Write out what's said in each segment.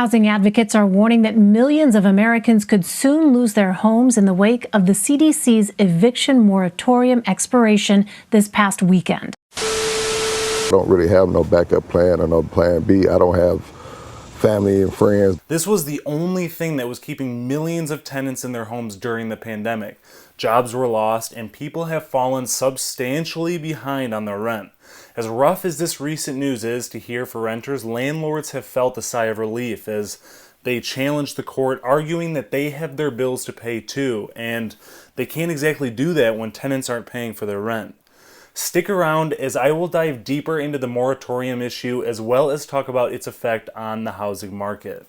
Housing advocates are warning that millions of Americans could soon lose their homes in the wake of the CDC's eviction moratorium expiration this past weekend. I don't really have no backup plan or no plan B. I don't have family and friends. This was the only thing that was keeping millions of tenants in their homes during the pandemic. Jobs were lost and people have fallen substantially behind on their rent. As rough as this recent news is to hear for renters, landlords have felt a sigh of relief as they challenged the court, arguing that they have their bills to pay too, and they can't exactly do that when tenants aren't paying for their rent. Stick around as I will dive deeper into the moratorium issue as well as talk about its effect on the housing market.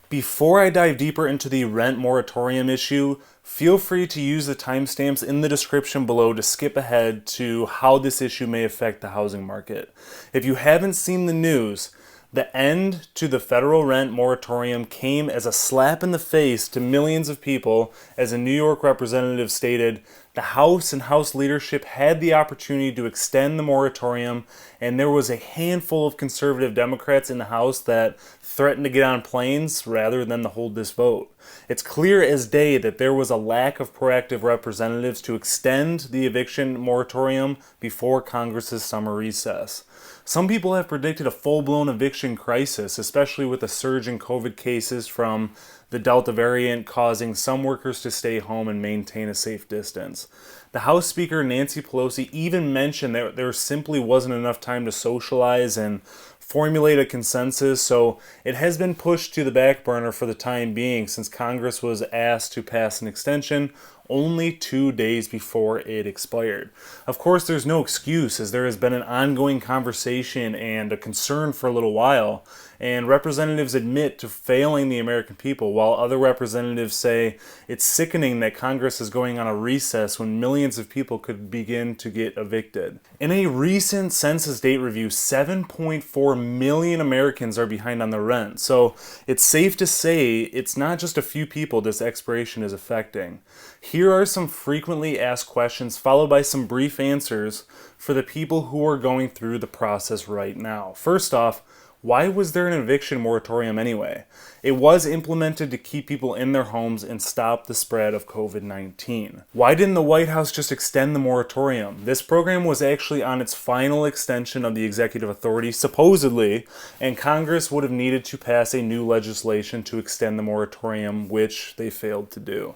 Before I dive deeper into the rent moratorium issue, feel free to use the timestamps in the description below to skip ahead to how this issue may affect the housing market. If you haven't seen the news, the end to the federal rent moratorium came as a slap in the face to millions of people, as a New York representative stated. The House and House leadership had the opportunity to extend the moratorium, and there was a handful of conservative Democrats in the House that threatened to get on planes rather than to hold this vote. It's clear as day that there was a lack of proactive representatives to extend the eviction moratorium before Congress's summer recess. Some people have predicted a full-blown eviction crisis, especially with a surge in COVID cases from the Delta variant causing some workers to stay home and maintain a safe distance. The House Speaker Nancy Pelosi even mentioned that there simply wasn't enough time to socialize and formulate a consensus, so it has been pushed to the back burner for the time being since Congress was asked to pass an extension only 2 days before it expired. Of course, there's no excuse, as there has been an ongoing conversation and a concern for a little while, and representatives admit to failing the American people, while other representatives say it's sickening that Congress is going on a recess when millions of people could begin to get evicted. In a recent census date review, 7.4 million Americans are behind on their rent, so it's safe to say it's not just a few people this expiration is affecting. Here are some frequently asked questions followed by some brief answers for the people who are going through the process right now. First off, why was there an eviction moratorium anyway? It was implemented to keep people in their homes and stop the spread of COVID-19. Why didn't the White House just extend the moratorium? This program was actually on its final extension of the executive authority, supposedly, and Congress would have needed to pass a new legislation to extend the moratorium, which they failed to do.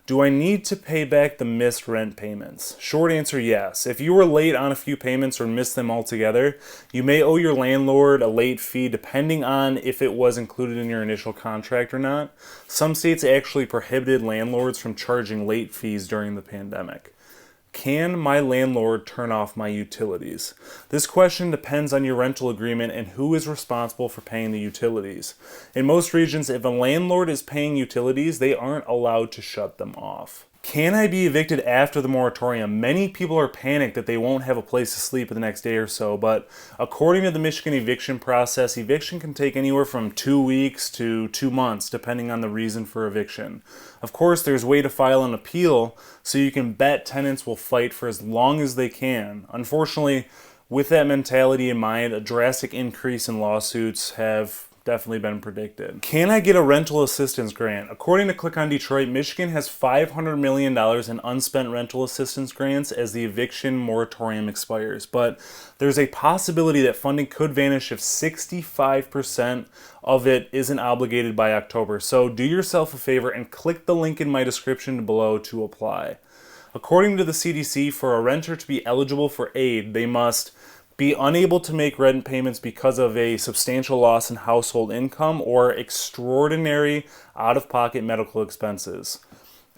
Do I need to pay back the missed rent payments? Short answer, yes. If you were late on a few payments or missed them altogether, you may owe your landlord a late fee depending on if it was included in your initial contract or not. Some states actually prohibited landlords from charging late fees during the pandemic. Can my landlord turn off my utilities? This question depends on your rental agreement and who is responsible for paying the utilities. In most regions, if a landlord is paying utilities, they aren't allowed to shut them off. Can I be evicted after the moratorium? Many people are panicked that they won't have a place to sleep the next day or so, but according to the Michigan eviction process, eviction can take anywhere from 2 weeks to 2 months, depending on the reason for eviction. Of course, there's a way to file an appeal, so you can bet tenants will fight for as long as they can. Unfortunately, with that mentality in mind, a drastic increase in lawsuits have definitely been predicted. Can I get a rental assistance grant? According to Click on Detroit, Michigan has $500 million in unspent rental assistance grants as the eviction moratorium expires, but there's a possibility that funding could vanish if 65% of it isn't obligated by October. So do yourself a favor and click the link in my description below to apply. According to the CDC, for a renter to be eligible for aid, they must be unable to make rent payments because of a substantial loss in household income or extraordinary out-of-pocket medical expenses.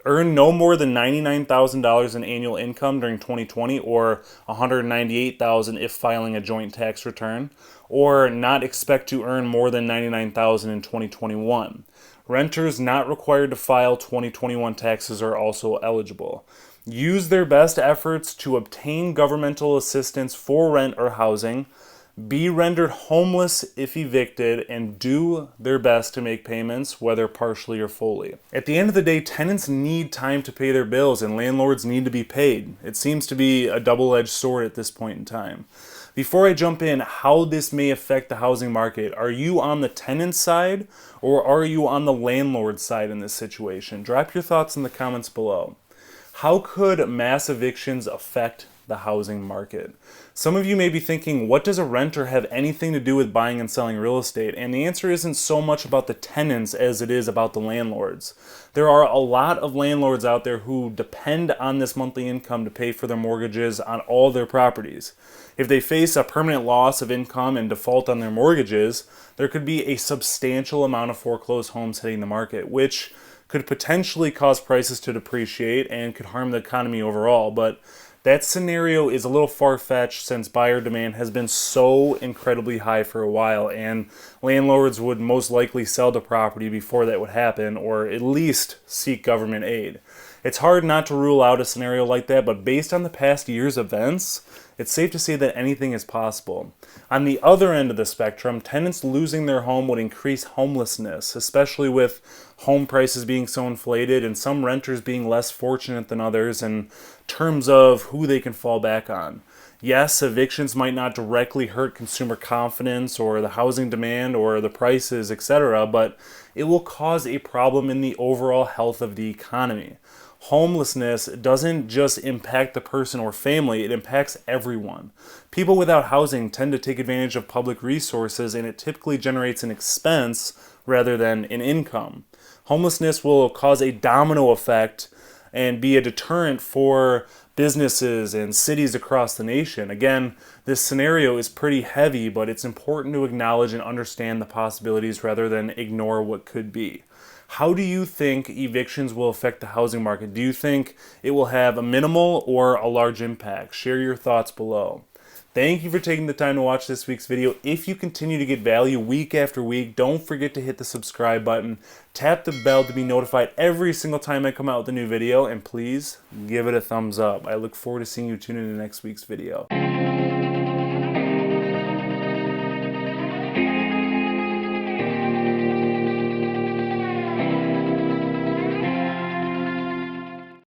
Earn no more than $99,000 in annual income during 2020 or $198,000 if filing a joint tax return, or not expect to earn more than $99,000 in 2021. Renters not required to file 2021 taxes are also eligible. Use their best efforts to obtain governmental assistance for rent or housing. be rendered homeless if evicted, and do their best to make payments, whether partially or fully. At the end of the day, tenants need time to pay their bills and landlords need to be paid. It seems to be a double-edged sword at this point in time. Before I jump in, how this may affect the housing market, are you on the tenant side or are you on the landlord side in this situation? Drop your thoughts in the comments below. How could mass evictions affect the housing market? Some of you may be thinking, what does a renter have anything to do with buying and selling real estate? And the answer isn't so much about the tenants as it is about the landlords. There are a lot of landlords out there who depend on this monthly income to pay for their mortgages on all their properties. If they face a permanent loss of income and default on their mortgages, there could be a substantial amount of foreclosed homes hitting the market, which could potentially cause prices to depreciate and could harm the economy overall. But that scenario is a little far-fetched since buyer demand has been so incredibly high for a while, and landlords would most likely sell the property before that would happen, or at least seek government aid. It's hard not to rule out a scenario like that, but based on the past year's events, it's safe to say that anything is possible. On the other end of the spectrum, tenants losing their home would increase homelessness, especially with home prices being so inflated and some renters being less fortunate than others in terms of who they can fall back on. Yes, evictions might not directly hurt consumer confidence or the housing demand or the prices, etc., but it will cause a problem in the overall health of the economy. Homelessness doesn't just impact the person or family, it impacts everyone. People without housing tend to take advantage of public resources, and it typically generates an expense rather than an income. Homelessness will cause a domino effect and be a deterrent for businesses and cities across the nation. Again, this scenario is pretty heavy, but it's important to acknowledge and understand the possibilities rather than ignore what could be. How do you think evictions will affect the housing market? Do you think it will have a minimal or a large impact? Share your thoughts below. Thank you for taking the time to watch this week's video. If you continue to get value week after week, don't forget to hit the subscribe button, tap the bell to be notified every single time I come out with a new video, and please give it a thumbs up. I look forward to seeing you tune in to next week's video.